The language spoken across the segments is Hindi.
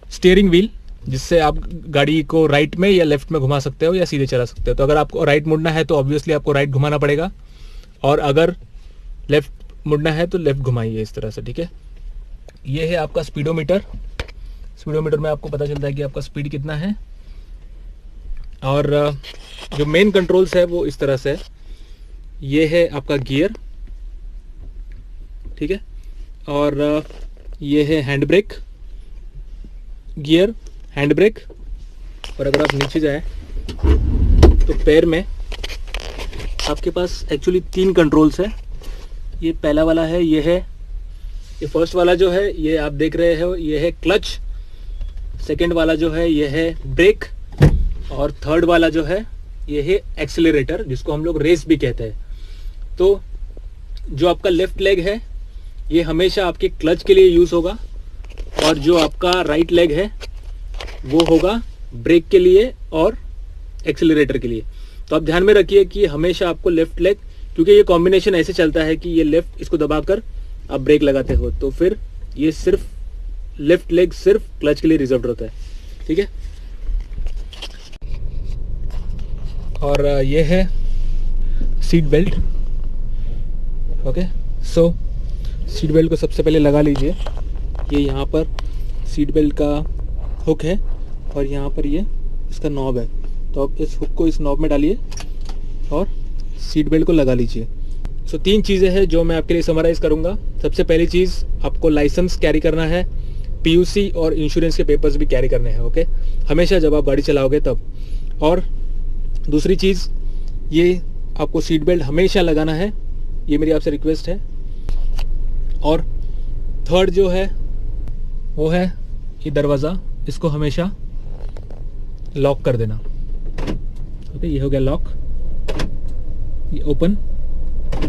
स्टीयरिंग व्हील, जिससे आप गाड़ी को राइट में या लेफ्ट में घुमा सकते हो या सीधे चला सकते हो। तो अगर आपको राइट मुड़ना है तो ऑब्वियसली आपको राइट घुमाना पड़ेगा, और अगर लेफ्ट मुड़ना है तो लेफ्ट घुमाइए इस तरह से, ठीक है। ये है आपका स्पीडोमीटर। स्पीडोमीटर में आपको पता चलता है कि आपका स्पीड कितना है। और जो मेन कंट्रोल्स है वो इस तरह से है। ये है आपका गियर, ठीक है, और ये है hand brake, gear, hand brake. और अगर आप नीचे जाए तो पैर में आपके पास एक्चुअली 3 कंट्रोल्स है। ये पहला वाला है, ये फर्स्ट वाला जो है ये आप देख रहे हो, ये है क्लच। सेकंड वाला जो है ये है ब्रेक, और थर्ड वाला जो है ये है एक्सेलरेटर, जिसको हम लोग रेस भी कहते हैं। तो जो आपका लेफ्ट लेग है ये हमेशा आपके क्लच के लिए यूज़ होगा, और जो आपका राइट लेग है वो होगा ब्रेक के लिए और एक्सेलरेटर के लिए। तो आप ध्यान में रखिए कि हमेशा आपको लेफ्ट लेग, क्योंकि ये कॉम्बिनेशन ऐसे चलता है कि ये लेफ्ट, इसको दबाकर आप ब्रेक लगाते हो, तो फिर ये सिर्फ लेफ्ट लेग सिर्फ क्लच के लिए रिजर्व होता है, ठीक है। और ये है सीट बेल्ट। ओके, सो सीट बेल्ट को सबसे पहले लगा लीजिए। ये यहाँ पर सीट बेल्ट का हुक है और यहाँ पर ये इसका नॉब है। तो आप इस हुक को इस नॉब में डालिए और सीट बेल्ट को लगा लीजिए। सो 3 चीज़ें हैं जो मैं आपके लिए समराइज़ करूँगा। सबसे पहली चीज़, आपको लाइसेंस कैरी करना है, पीयूसी और इंश्योरेंस के पेपर्स भी कैरी करने हैं, ओके, हमेशा जब आप गाड़ी चलाओगे तब। और दूसरी चीज़, ये आपको सीट बेल्ट हमेशा लगाना है, ये मेरी आपसे रिक्वेस्ट है। और थर्ड जो है वो है ये दरवाज़ा, इसको हमेशा लॉक कर देना। ओके, ये हो गया लॉक, ये ओपन,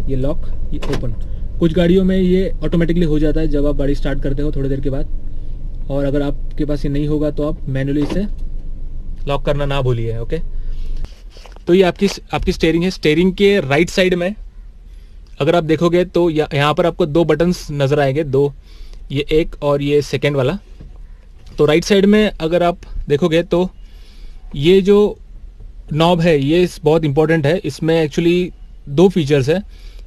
ये लॉक, ये ओपन। कुछ गाड़ियों में ये ऑटोमेटिकली हो जाता है जब आप गाड़ी स्टार्ट करते हो थोड़ी देर के बाद, और अगर आपके पास ये नहीं होगा तो आप मैन्युअली इसे लॉक करना ना भूलिए। ओके, तो ये आपकी स्टीयरिंग है। स्टीयरिंग के राइट साइड में अगर आप देखोगे तो यहाँ पर आपको 2 बटन्स नज़र आएंगे, 2, ये एक और ये सेकेंड वाला। तो राइट साइड में अगर आप देखोगे तो ये जो नॉब है ये बहुत इंपॉर्टेंट है। इसमें एक्चुअली 2 फीचर्स है।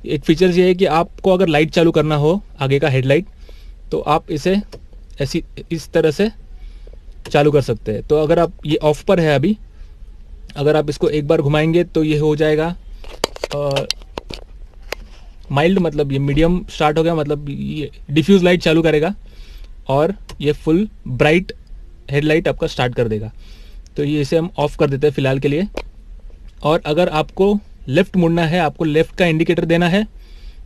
एक फीचर्स ये है कि आपको अगर लाइट चालू करना हो, आगे का हेडलाइट, तो आप इसे ऐसी इस तरह से चालू कर सकते हैं। तो अगर आप, ये ऑफ पर है अभी, अगर आप इसको एक बार घुमाएंगे तो ये हो जाएगा माइल्ड, मतलब ये मीडियम स्टार्ट हो गया, मतलब ये डिफ्यूज लाइट चालू करेगा और ये फुल ब्राइट हेडलाइट आपका स्टार्ट कर देगा। तो ये इसे हम ऑफ कर देते हैं फ़िलहाल के लिए। और अगर आपको लेफ़्ट मुड़ना है, आपको लेफ़्ट का इंडिकेटर देना है,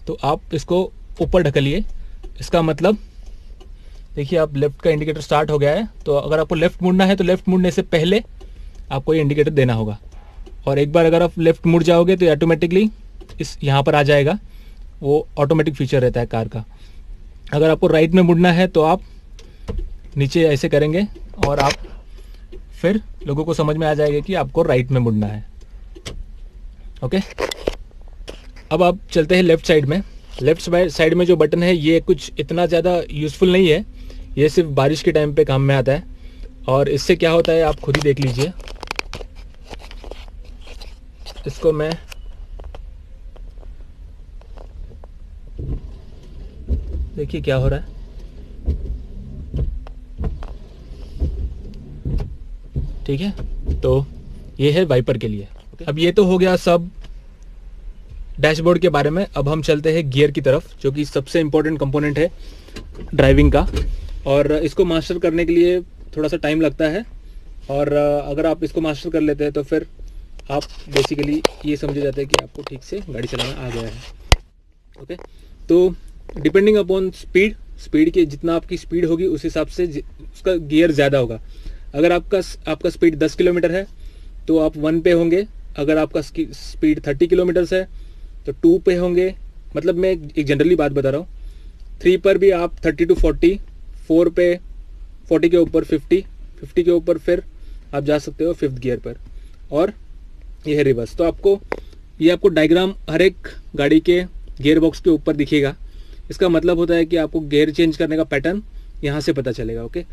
तो आप इसको ऊपर ढकलिए। इसका मतलब देखिए, आप लेफ़्ट का इंडिकेटर स्टार्ट हो गया है। तो अगर आपको लेफ़्ट मुड़ना है तो लेफ़्ट मुड़ने से पहले आपको ये इंडिकेटर देना होगा। और एक बार अगर आप लेफ़्ट मुड़ जाओगे तो ऑटोमेटिकली इस यहाँ पर आ जाएगा, वो ऑटोमेटिक फीचर रहता है कार का। अगर आपको राइट में मुड़ना है तो आप नीचे ऐसे करेंगे और आप फिर लोगों को समझ में आ जाएगा कि आपको राइट में मुड़ना है। ओके, अब आप चलते हैं लेफ़्ट साइड में। लेफ़्ट साइड में जो बटन है ये कुछ इतना ज़्यादा यूज़फुल नहीं है, ये सिर्फ बारिश के टाइम पे काम में आता है। और इससे क्या होता है आप खुद ही देख लीजिए। इसको मैं देखिए क्या हो रहा है, ठीक है। तो ये है वाइपर के लिए। अब ये तो हो गया सब डैशबोर्ड के बारे में। अब हम चलते हैं गियर की तरफ, जो कि सबसे इम्पोर्टेंट कंपोनेंट है ड्राइविंग का। और इसको मास्टर करने के लिए थोड़ा सा टाइम लगता है, और अगर आप इसको मास्टर कर लेते हैं तो फिर आप बेसिकली ये समझे जाते हैं कि आपको ठीक से गाड़ी चलाना आ गया है। ओके, तो डिपेंडिंग अपॉन स्पीड के जितना आपकी स्पीड होगी उस हिसाब से उसका गियर ज़्यादा होगा। अगर आपका स्पीड 10 किलोमीटर है तो आप 1 पे होंगे। अगर आपका स्पीड 30 किलोमीटर है तो 2 पे होंगे। मतलब मैं एक जनरली बात बता रहा हूँ। 3 पर भी आप 30 to 40, 4 पे 40 के ऊपर 50 के ऊपर फिर आप जा सकते हो 5th गियर पर। और ये है रिवर्स। तो ये आपको डायग्राम हर एक गाड़ी के गियर बॉक्स के ऊपर दिखेगा। इसका मतलब होता है कि आपको गियर चेंज करने का पैटर्न यहाँ से पता चलेगा। ओके,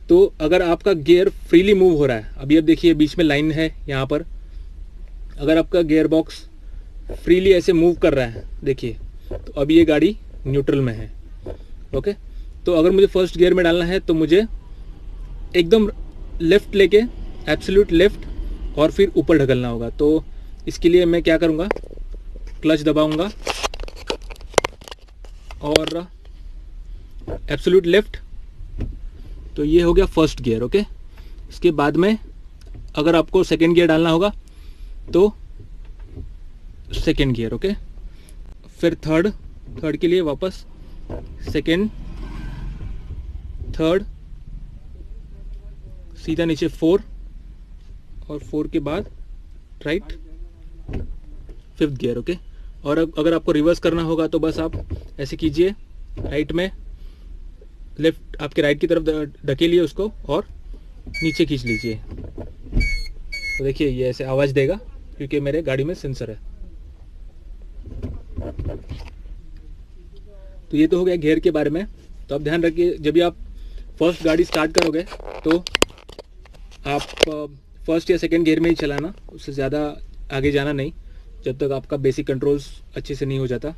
तो अगर आपका गियर फ्रीली मूव हो रहा है, अभी अब देखिए बीच में लाइन है यहाँ पर, अगर आपका गियर बॉक्स फ्रीली ऐसे मूव कर रहा है देखिए, तो अभी ये गाड़ी न्यूट्रल में है। ओके, तो अगर मुझे फर्स्ट गियर में डालना है तो मुझे एकदम लेफ्ट लेके, एब्सोल्यूट लेफ्ट, और फिर ऊपर ढकलना होगा। तो इसके लिए मैं क्या करूँगा, क्लच दबाऊंगा और एब्सोल्यूट लेफ्ट, तो ये हो गया फर्स्ट गियर। ओके, इसके बाद में अगर आपको सेकेंड गियर डालना होगा तो सेकेंड गियर। ओके, फिर थर्ड के लिए वापस सेकेंड, थर्ड, सीधा नीचे 4, और 4 के बाद राइट, फिफ्थ गियर। ओके, और अब अगर आपको रिवर्स करना होगा तो बस आप ऐसे कीजिए, राइट में लेफ्ट आपके राइट की तरफ ढकेलिए उसको और नीचे खींच लीजिए। तो देखिए ये ऐसे आवाज़ देगा क्योंकि मेरे गाड़ी में सेंसर है। तो ये तो हो गया गियर के बारे में। तो आप ध्यान रखिए, जब भी आप फर्स्ट गाड़ी स्टार्ट करोगे तो आप फर्स्ट या सेकंड गियर में ही चलाना, उससे ज़्यादा आगे जाना नहीं जब तक आपका बेसिक कंट्रोल्स अच्छे से नहीं हो जाता।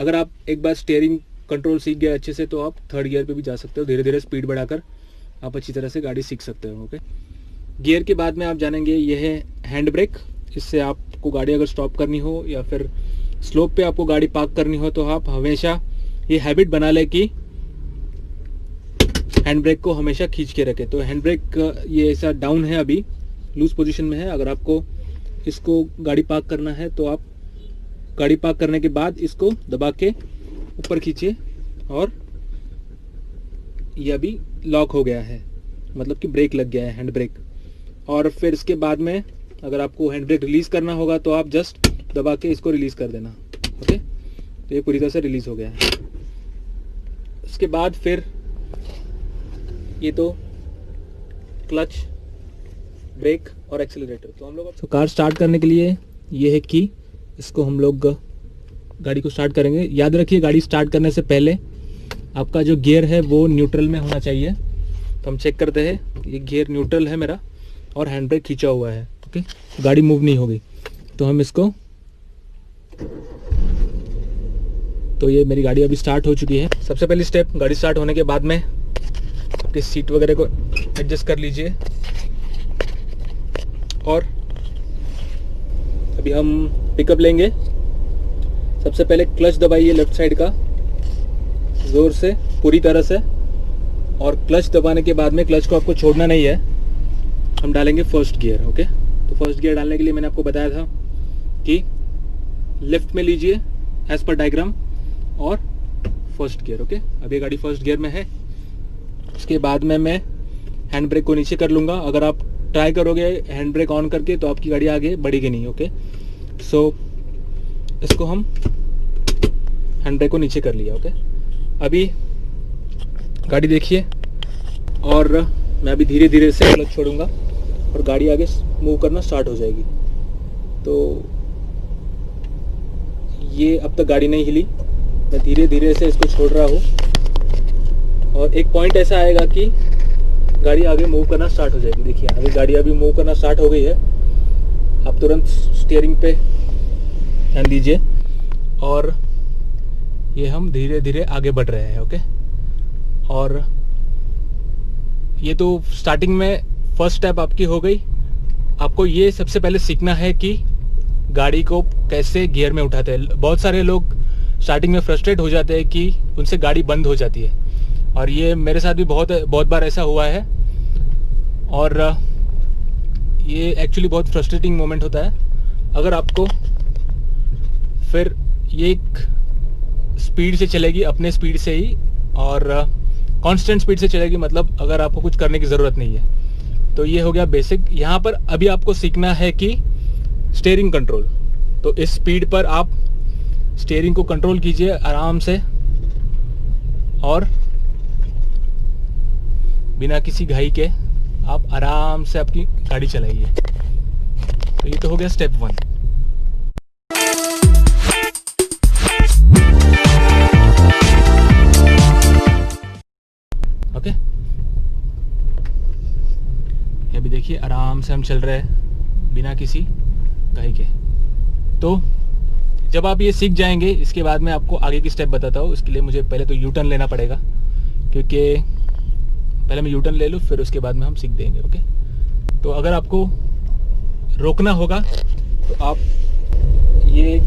अगर आप एक बार स्टीयरिंग कंट्रोल सीख गए अच्छे से तो आप थर्ड गियर पे भी जा सकते हो, धीरे धीरे स्पीड बढ़ाकर आप अच्छी तरह से गाड़ी सीख सकते हो। ओके, गियर के बाद में आप जानेंगे ये है हैंड ब्रेक। इससे आपको गाड़ी अगर स्टॉप करनी हो या फिर स्लोप पे आपको गाड़ी पार्क करनी हो तो आप हमेशा ये हैबिट बना लें कि हैंड ब्रेक को हमेशा खींच के रखें। तो हैंड ब्रेक ये ऐसा डाउन है, अभी लूज पोजीशन में है। अगर आपको इसको गाड़ी पार्क करना है तो आप गाड़ी पार्क करने के बाद इसको दबा के ऊपर खींचिए और ये अभी लॉक हो गया है, मतलब कि ब्रेक लग गया है, हैंड ब्रेक। और फिर इसके बाद में अगर आपको हैंड ब्रेक रिलीज़ करना होगा तो आप जस्ट दबा के इसको रिलीज़ कर देना। ओके, तो ये पूरी तरह से रिलीज़ हो गया है। इसके बाद फिर ये तो क्लच, ब्रेक और एक्सीलरेटर। तो हम लोग कार स्टार्ट करने के लिए ये है कि इसको हम लोग गाड़ी को स्टार्ट करेंगे। याद रखिए गाड़ी स्टार्ट करने से पहले आपका जो गियर है वो न्यूट्रल में होना चाहिए। तो हम चेक करते हैं, ये गियर न्यूट्रल है मेरा और हैंड ब्रेक खींचा हुआ है। ओके, गाड़ी मूव नहीं होगी। तो हम इसको, तो ये मेरी गाड़ी अभी स्टार्ट हो चुकी है। सबसे पहली स्टेप, गाड़ी स्टार्ट होने के बाद में आपकी सीट वगैरह को एडजस्ट कर लीजिए और अभी हम पिकअप लेंगे। सबसे पहले क्लच दबाइए लेफ्ट साइड का ज़ोर से, पूरी तरह से, और क्लच दबाने के बाद में क्लच को आपको छोड़ना नहीं है। हम डालेंगे फर्स्ट गियर। ओके, तो फर्स्ट गियर डालने के लिए मैंने आपको बताया था कि लेफ्ट में लीजिए एज पर डायग्राम और फर्स्ट गियर। ओके, अभी गाड़ी फर्स्ट गियर में है। उसके बाद में मैं हैंड ब्रेक को नीचे कर लूँगा। अगर आप ट्राई करोगे हैंड ब्रेक ऑन करके तो आपकी गाड़ी आगे बढ़ेगी नहीं। ओके, सो इसको हम हैंड ब्रेक को नीचे कर लिया। ओके, अभी गाड़ी देखिए और मैं अभी धीरे धीरे से क्लच छोड़ूंगा और गाड़ी आगे मूव करना स्टार्ट हो जाएगी। तो ये अब तक गाड़ी नहीं हिली, मैं धीरे धीरे से इसको छोड़ रहा हूँ और एक पॉइंट ऐसा आएगा कि गाड़ी आगे मूव करना स्टार्ट हो जाएगी। देखिए आगे गाड़ी अभी मूव करना स्टार्ट हो गई है। आप तुरंत स्टीयरिंग पे ध्यान दीजिए और ये हम धीरे धीरे आगे बढ़ रहे हैं। ओके, और ये तो स्टार्टिंग में फर्स्ट स्टेप आपकी हो गई। आपको ये सबसे पहले सीखना है कि गाड़ी को कैसे गियर में उठाते हैं। बहुत सारे लोग स्टार्टिंग में फ्रस्ट्रेट हो जाते हैं कि उनसे गाड़ी बंद हो जाती है, और ये मेरे साथ भी बहुत बार ऐसा हुआ है। और ये एक्चुअली बहुत फ्रस्ट्रेटिंग मोमेंट होता है। अगर आपको फिर ये एक स्पीड से चलेगी, अपने स्पीड से ही, और कांस्टेंट स्पीड से चलेगी, मतलब अगर आपको कुछ करने की ज़रूरत नहीं है। तो ये हो गया बेसिक। यहाँ पर अभी आपको सीखना है कि स्टीयरिंग कंट्रोल। तो इस स्पीड पर आप स्टीयरिंग को कंट्रोल कीजिए आराम से और बिना किसी घाई के आप आराम से आपकी गाड़ी चलाइए। तो ये तो हो गया स्टेप 1। ओके, देखिए आराम से हम चल रहे हैं बिना किसी घाई के। तो जब आप ये सीख जाएंगे, इसके बाद मैं आपको आगे की स्टेप बताता हूँ। इसके लिए मुझे पहले तो यू टर्न लेना पड़ेगा, क्योंकि पहले मैं यू टर्न ले लूँ, फिर उसके बाद में हम सीख देंगे। ओके, तो अगर आपको रोकना होगा तो आप ये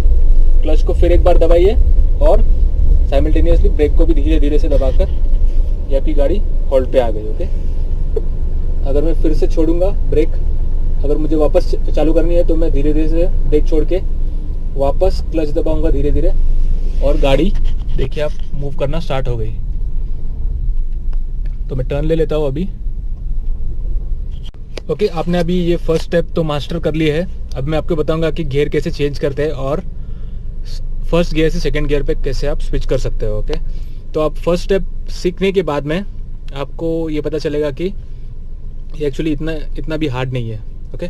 क्लच को फिर एक बार दबाइए और साइमल्टेनियसली ब्रेक को भी धीरे धीरे से दबाकर ये आपकी गाड़ी हॉल्ट पे आ गई। ओके, अगर मैं फिर से छोड़ूंगा ब्रेक, अगर मुझे वापस चालू करनी है तो मैं धीरे धीरे से ब्रेक छोड़ के वापस क्लच दबाऊंगा धीरे धीरे, और गाड़ी देखिए आप मूव करना स्टार्ट हो गई। तो मैं टर्न ले लेता हूँ अभी। ओके, आपने अभी ये फर्स्ट स्टेप तो मास्टर कर ली है। अब मैं आपको बताऊंगा कि गियर कैसे चेंज करते हैं और फर्स्ट गियर से सेकंड गियर पे कैसे आप स्विच कर सकते हो। ओके, तो आप फर्स्ट स्टेप सीखने के बाद में आपको ये पता चलेगा कि ये एक्चुअली इतना भी हार्ड नहीं है। ओके,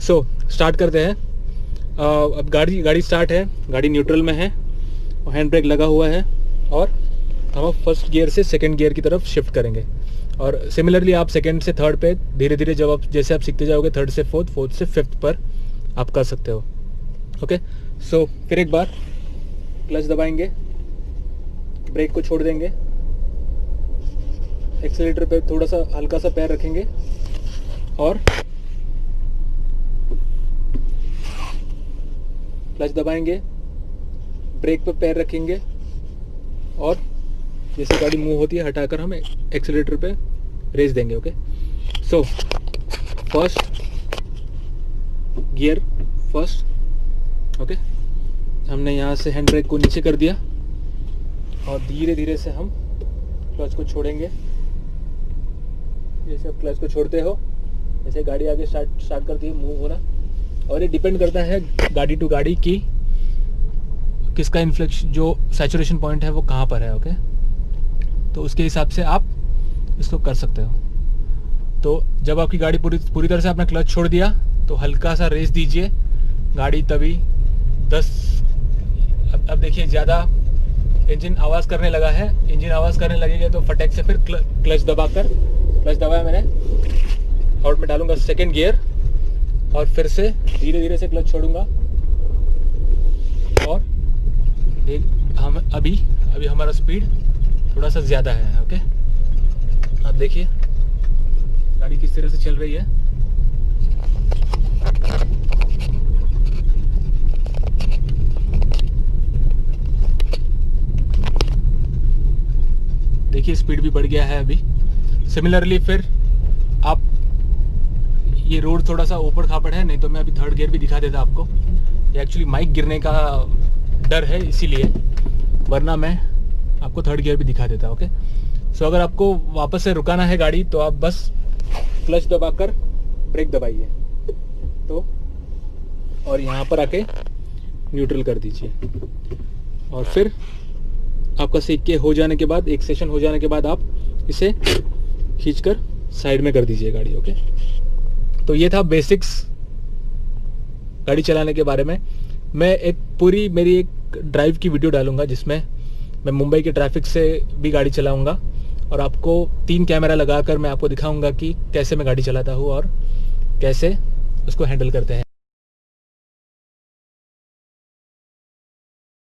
सो स्टार्ट करते हैं। अब गाड़ी स्टार्ट है, गाड़ी न्यूट्रल में है, हैंड ब्रेक लगा हुआ है, और हम फर्स्ट गियर से सेकंड गियर की तरफ शिफ्ट करेंगे। और सिमिलरली आप सेकंड से थर्ड पे धीरे धीरे जैसे आप सीखते जाओगे, थर्ड से फोर्थ से फिफ्थ पर आप कर सकते हो। ओके, सो फिर एक बार क्लच दबाएंगे, ब्रेक को छोड़ देंगे, एक्सीलरेटर पे थोड़ा सा हल्का सा पैर रखेंगे और क्लच दबाएंगे, ब्रेक पे पैर रखेंगे, और जैसे गाड़ी मूव होती है हटाकर हम एक्सीलरेटर पे रेस देंगे। Okay, so first gear first. Okay, हमने यहाँ से हैंड ब्रेक को नीचे कर दिया और धीरे धीरे से हम क्लच को छोड़ेंगे। जैसे आप क्लच को छोड़ते हो, जैसे गाड़ी आगे स्टार्ट करती है मूव होना, और ये डिपेंड करता है गाड़ी टू गाड़ी की किसका इन्फ्लेक्शन, जो सैचुरेशन पॉइंट है वो कहाँ पर है। ओके, तो उसके हिसाब से आप इसको कर सकते हो। तो जब आपकी गाड़ी पूरी तरह से आपने क्लच छोड़ दिया तो हल्का सा रेस दीजिए गाड़ी, तभी 10 अब देखिए ज़्यादा इंजन आवाज़ करने लगा है। इंजन आवाज़ करने लगेगा तो फटक से फिर क्लच दबाया मैंने, और मैं डालूंगा सेकंड गियर और फिर से धीरे धीरे से क्लच छोड़ूंगा। और हम अभी हमारा स्पीड थोड़ा सा ज़्यादा है। ओके, आप देखिए गाड़ी किस तरह से चल रही है। देखिए स्पीड भी बढ़ गया है अभी। सिमिलरली फिर आप, ये रोड थोड़ा सा ऊपर खापड़ है, नहीं तो मैं अभी थर्ड गियर भी दिखा देता आपको। ये एक्चुअली माइक गिरने का डर है इसीलिए, वरना मैं आपको थर्ड गियर भी दिखा देता। ओके, सो अगर आपको वापस से रुकाना है गाड़ी तो आप बस क्लच दबाकर ब्रेक दबाइए तो, और यहाँ पर आके न्यूट्रल कर दीजिए, और फिर आपका सीख के हो जाने के बाद, एक सेशन हो जाने के बाद आप इसे खींचकर साइड में कर दीजिए गाड़ी। ओके, तो ये था बेसिक्स गाड़ी चलाने के बारे में। मैं मेरी एक ड्राइव की वीडियो डालूंगा जिसमें मैं मुंबई के ट्रैफिक से भी गाड़ी चलाऊंगा, और आपको 3 कैमरा लगाकर मैं आपको दिखाऊंगा कि कैसे मैं गाड़ी चलाता हूँ और कैसे उसको हैंडल करते हैं।